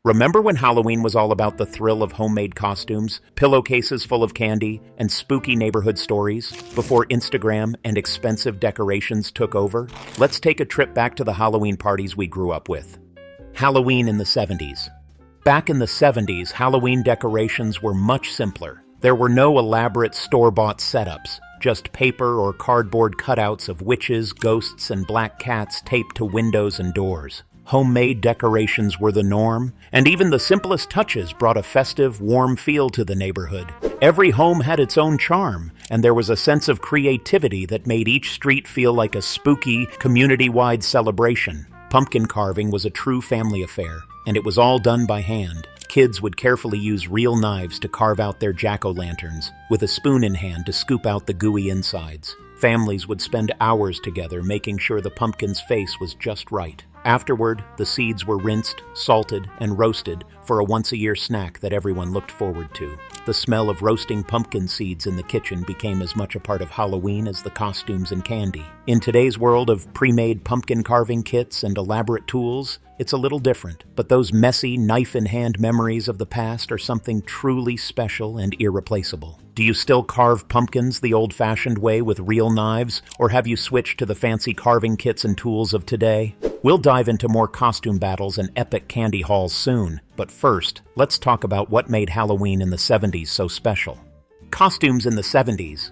Remember when Halloween was all about the thrill of homemade costumes, pillowcases full of candy, and spooky neighborhood stories, before Instagram and expensive decorations took over? Let's take a trip back to the Halloween parties we grew up with. Halloween in the 70s. Back in the 70s, Halloween decorations were much simpler. There were no elaborate store-bought setups, just paper or cardboard cutouts of witches, ghosts, and black cats taped to windows and doors. Homemade decorations were the norm, and even the simplest touches brought a festive, warm feel to the neighborhood. Every home had its own charm, and there was a sense of creativity that made each street feel like a spooky, community-wide celebration. Pumpkin carving was a true family affair, and it was all done by hand. Kids would carefully use real knives to carve out their jack-o'-lanterns, with a spoon in hand to scoop out the gooey insides. Families would spend hours together making sure the pumpkin's face was just right. Afterward, the seeds were rinsed, salted, and roasted for a once-a-year snack that everyone looked forward to. The smell of roasting pumpkin seeds in the kitchen became as much a part of Halloween as the costumes and candy. In today's world of pre-made pumpkin carving kits and elaborate tools, it's a little different, but those messy, knife-in-hand memories of the past are something truly special and irreplaceable. Do you still carve pumpkins the old-fashioned way with real knives, or have you switched to the fancy carving kits and tools of today? We'll dive into more costume battles and epic candy hauls soon, but first, let's talk about what made Halloween in the 70s so special. Costumes in the 70s.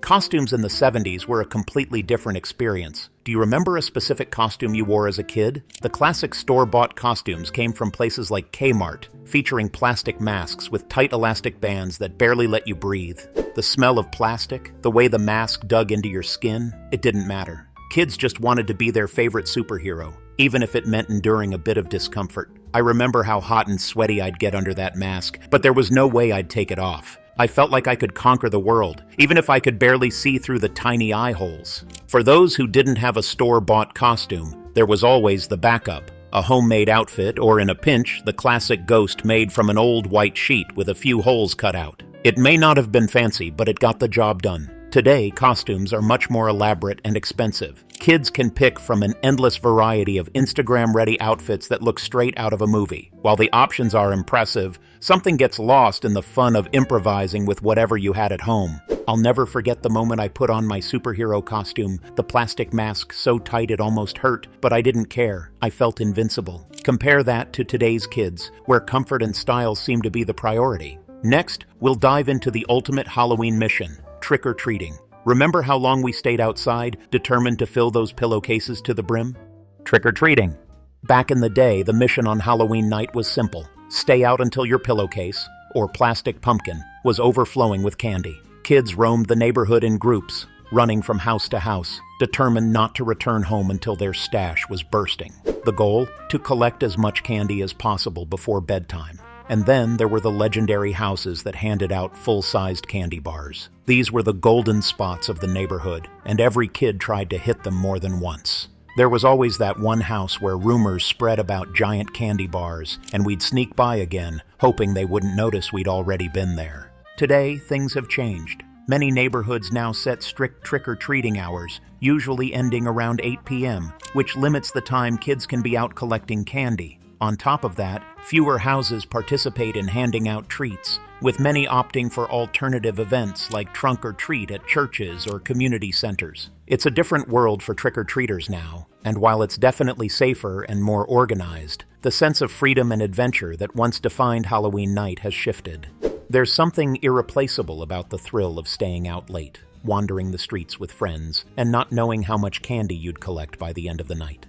Costumes in the 70s were a completely different experience. Do you remember a specific costume you wore as a kid? The classic store-bought costumes came from places like Kmart, featuring plastic masks with tight elastic bands that barely let you breathe. The smell of plastic, the way the mask dug into your skin, it didn't matter. Kids just wanted to be their favorite superhero, even if it meant enduring a bit of discomfort. I remember how hot and sweaty I'd get under that mask, but there was no way I'd take it off. I felt like I could conquer the world, even if I could barely see through the tiny eye holes. For those who didn't have a store-bought costume, there was always the backup. A homemade outfit, or in a pinch, the classic ghost made from an old white sheet with a few holes cut out. It may not have been fancy, but it got the job done. Today, costumes are much more elaborate and expensive. Kids can pick from an endless variety of Instagram-ready outfits that look straight out of a movie. While the options are impressive, something gets lost in the fun of improvising with whatever you had at home. I'll never forget the moment I put on my superhero costume, the plastic mask so tight it almost hurt, but I didn't care. I felt invincible. Compare that to today's kids, where comfort and style seem to be the priority. Next, we'll dive into the ultimate Halloween mission: trick-or-treating. Remember how long we stayed outside, determined to fill those pillowcases to the brim? Trick-or-treating. Back in the day, the mission on Halloween night was simple. Stay out until your pillowcase, or plastic pumpkin, was overflowing with candy. Kids roamed the neighborhood in groups, running from house to house, determined not to return home until their stash was bursting. The goal? To collect as much candy as possible before bedtime. And then there were the legendary houses that handed out full-sized candy bars. These were the golden spots of the neighborhood, and every kid tried to hit them more than once. There was always that one house where rumors spread about giant candy bars, and we'd sneak by again, hoping they wouldn't notice we'd already been there. Today, things have changed. Many neighborhoods now set strict trick-or-treating hours, usually ending around 8 p.m., which limits the time kids can be out collecting candy. On top of that, fewer houses participate in handing out treats, with many opting for alternative events like trunk or treat at churches or community centers. It's a different world for trick-or-treaters now, and while it's definitely safer and more organized, the sense of freedom and adventure that once defined Halloween night has shifted. There's something irreplaceable about the thrill of staying out late, wandering the streets with friends, and not knowing how much candy you'd collect by the end of the night.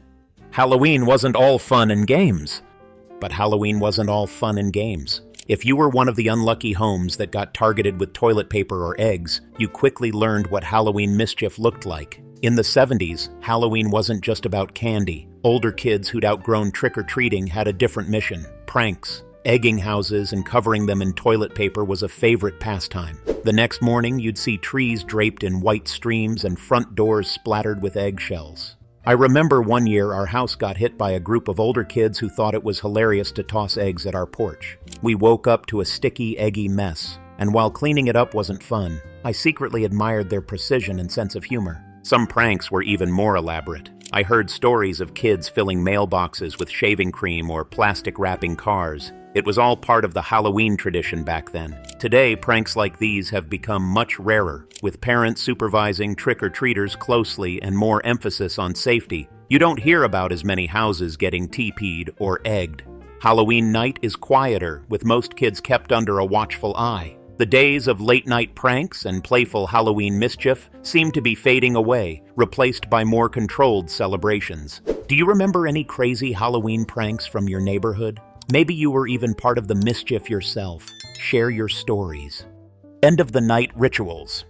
Halloween wasn't all fun and games. But Halloween wasn't all fun and games. If you were one of the unlucky homes that got targeted with toilet paper or eggs, you quickly learned what Halloween mischief looked like. In the 70s, Halloween wasn't just about candy. Older kids who'd outgrown trick-or-treating had a different mission: pranks. Egging houses and covering them in toilet paper was a favorite pastime. The next morning, you'd see trees draped in white streams and front doors splattered with eggshells. I remember one year our house got hit by a group of older kids who thought it was hilarious to toss eggs at our porch. We woke up to a sticky, eggy mess, and while cleaning it up wasn't fun, I secretly admired their precision and sense of humor. Some pranks were even more elaborate. I heard stories of kids filling mailboxes with shaving cream or plastic wrapping cars. It was all part of the Halloween tradition back then. Today, pranks like these have become much rarer, with parents supervising trick-or-treaters closely and more emphasis on safety. You don't hear about as many houses getting TP'd or egged. Halloween night is quieter, with most kids kept under a watchful eye. The days of late-night pranks and playful Halloween mischief seem to be fading away, replaced by more controlled celebrations. Do you remember any crazy Halloween pranks from your neighborhood? Maybe you were even part of the mischief yourself. Share your stories. End-of-the-night rituals.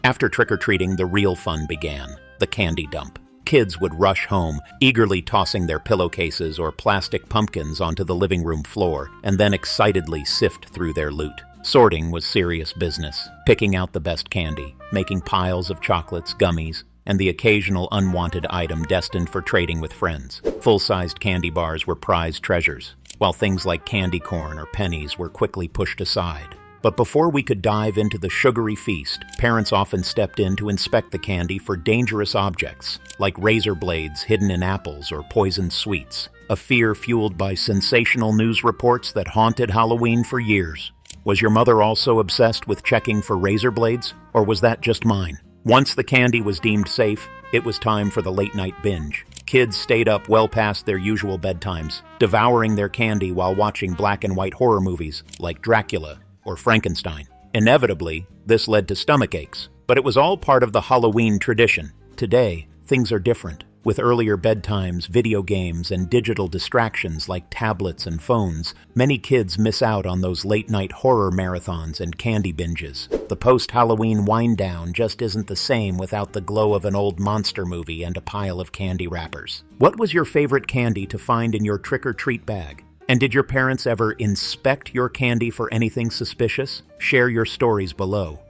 After trick-or-treating, the real fun began, the candy dump. Kids would rush home, eagerly tossing their pillowcases or plastic pumpkins onto the living room floor, and then excitedly sift through their loot. Sorting was serious business, picking out the best candy, making piles of chocolates, gummies, and the occasional unwanted item destined for trading with friends. Full-sized candy bars were prized treasures, while things like candy corn or pennies were quickly pushed aside. But before we could dive into the sugary feast, parents often stepped in to inspect the candy for dangerous objects, like razor blades hidden in apples or poisoned sweets, a fear fueled by sensational news reports that haunted Halloween for years. Was your mother also obsessed with checking for razor blades, or was that just mine? Once the candy was deemed safe, it was time for the late-night binge. Kids stayed up well past their usual bedtimes, devouring their candy while watching black and white horror movies like Dracula or Frankenstein. Inevitably, this led to stomach aches, but it was all part of the Halloween tradition. Today, things are different. With earlier bedtimes, video games, and digital distractions like tablets and phones, many kids miss out on those late-night horror marathons and candy binges. The post-Halloween wind-down just isn't the same without the glow of an old monster movie and a pile of candy wrappers. What was your favorite candy to find in your trick-or-treat bag? And did your parents ever inspect your candy for anything suspicious? Share your stories below.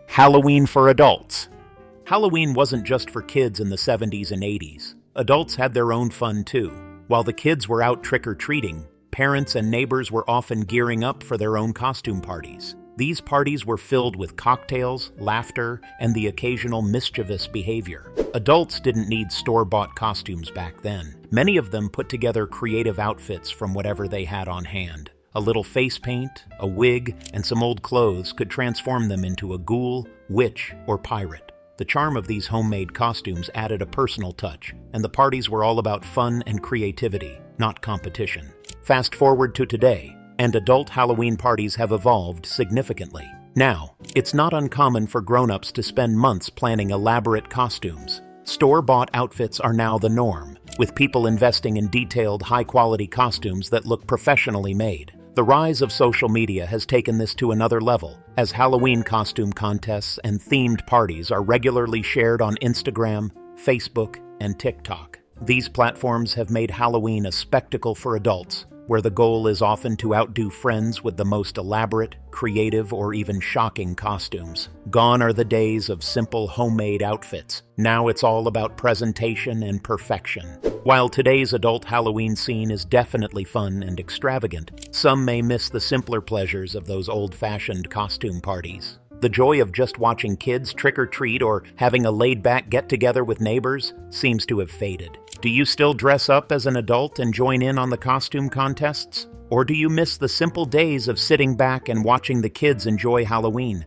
Halloween for adults. Halloween wasn't just for kids in the 70s and 80s. Adults had their own fun too. While the kids were out trick-or-treating, parents and neighbors were often gearing up for their own costume parties. These parties were filled with cocktails, laughter, and the occasional mischievous behavior. Adults didn't need store-bought costumes back then. Many of them put together creative outfits from whatever they had on hand. A little face paint, a wig, and some old clothes could transform them into a ghoul, witch, or pirate. The charm of these homemade costumes added a personal touch, and the parties were all about fun and creativity, not competition. Fast forward to today, and adult Halloween parties have evolved significantly. Now, it's not uncommon for grown-ups to spend months planning elaborate costumes. Store-bought outfits are now the norm, with people investing in detailed, high-quality costumes that look professionally made. The rise of social media has taken this to another level, as Halloween costume contests and themed parties are regularly shared on Instagram, Facebook, and TikTok. These platforms have made Halloween a spectacle for adults, where the goal is often to outdo friends with the most elaborate, creative, or even shocking costumes. Gone are the days of simple homemade outfits. Now it's all about presentation and perfection. While today's adult Halloween scene is definitely fun and extravagant, some may miss the simpler pleasures of those old-fashioned costume parties. The joy of just watching kids trick-or-treat or having a laid-back get-together with neighbors seems to have faded. Do you still dress up as an adult and join in on the costume contests? Or do you miss the simple days of sitting back and watching the kids enjoy Halloween?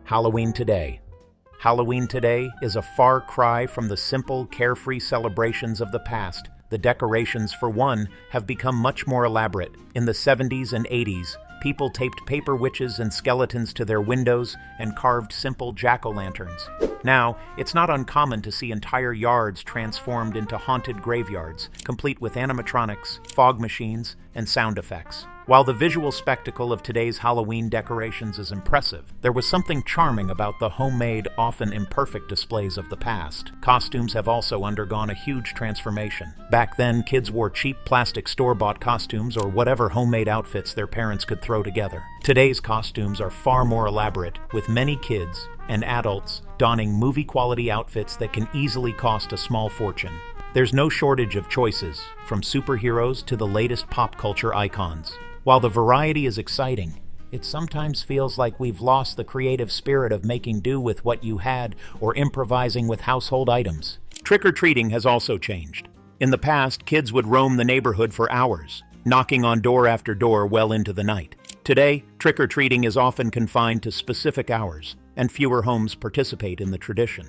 Halloween today. Halloween today is a far cry from the simple, carefree celebrations of the past. The decorations, for one, have become much more elaborate. In the 70s and 80s, people taped paper witches and skeletons to their windows and carved simple jack-o'-lanterns. Now, it's not uncommon to see entire yards transformed into haunted graveyards, complete with animatronics, fog machines, and sound effects. While the visual spectacle of today's Halloween decorations is impressive, there was something charming about the homemade, often imperfect displays of the past. Costumes have also undergone a huge transformation. Back then, kids wore cheap plastic store-bought costumes or whatever homemade outfits their parents could throw together. Today's costumes are far more elaborate, with many kids and adults donning movie-quality outfits that can easily cost a small fortune. There's no shortage of choices, from superheroes to the latest pop culture icons. While the variety is exciting, it sometimes feels like we've lost the creative spirit of making do with what you had or improvising with household items. Trick-or-treating has also changed. In the past, kids would roam the neighborhood for hours, knocking on door after door well into the night. Today, trick-or-treating is often confined to specific hours, and fewer homes participate in the tradition.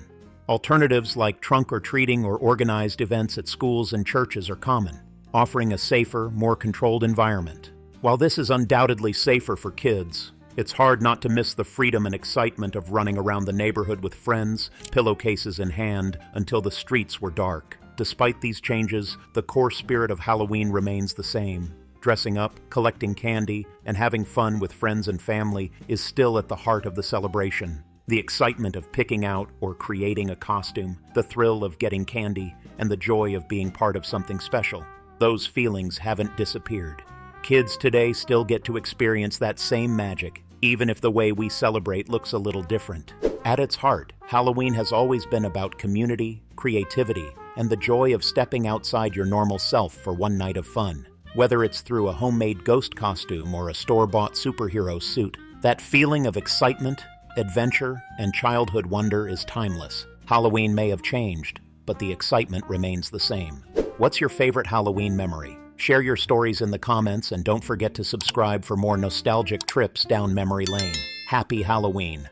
Alternatives like trunk-or-treating or organized events at schools and churches are common, offering a safer, more controlled environment. While this is undoubtedly safer for kids, it's hard not to miss the freedom and excitement of running around the neighborhood with friends, pillowcases in hand, until the streets were dark. Despite these changes, the core spirit of Halloween remains the same. Dressing up, collecting candy, and having fun with friends and family is still at the heart of the celebration. The excitement of picking out or creating a costume, the thrill of getting candy, and the joy of being part of something special. Those feelings haven't disappeared. Kids today still get to experience that same magic, even if the way we celebrate looks a little different. At its heart, Halloween has always been about community, creativity, and the joy of stepping outside your normal self for one night of fun. Whether it's through a homemade ghost costume or a store-bought superhero suit, that feeling of excitement, adventure, and childhood wonder is timeless. Halloween may have changed, but the excitement remains the same. What's your favorite Halloween memory? Share your stories in the comments and don't forget to subscribe for more nostalgic trips down memory lane. Happy Halloween!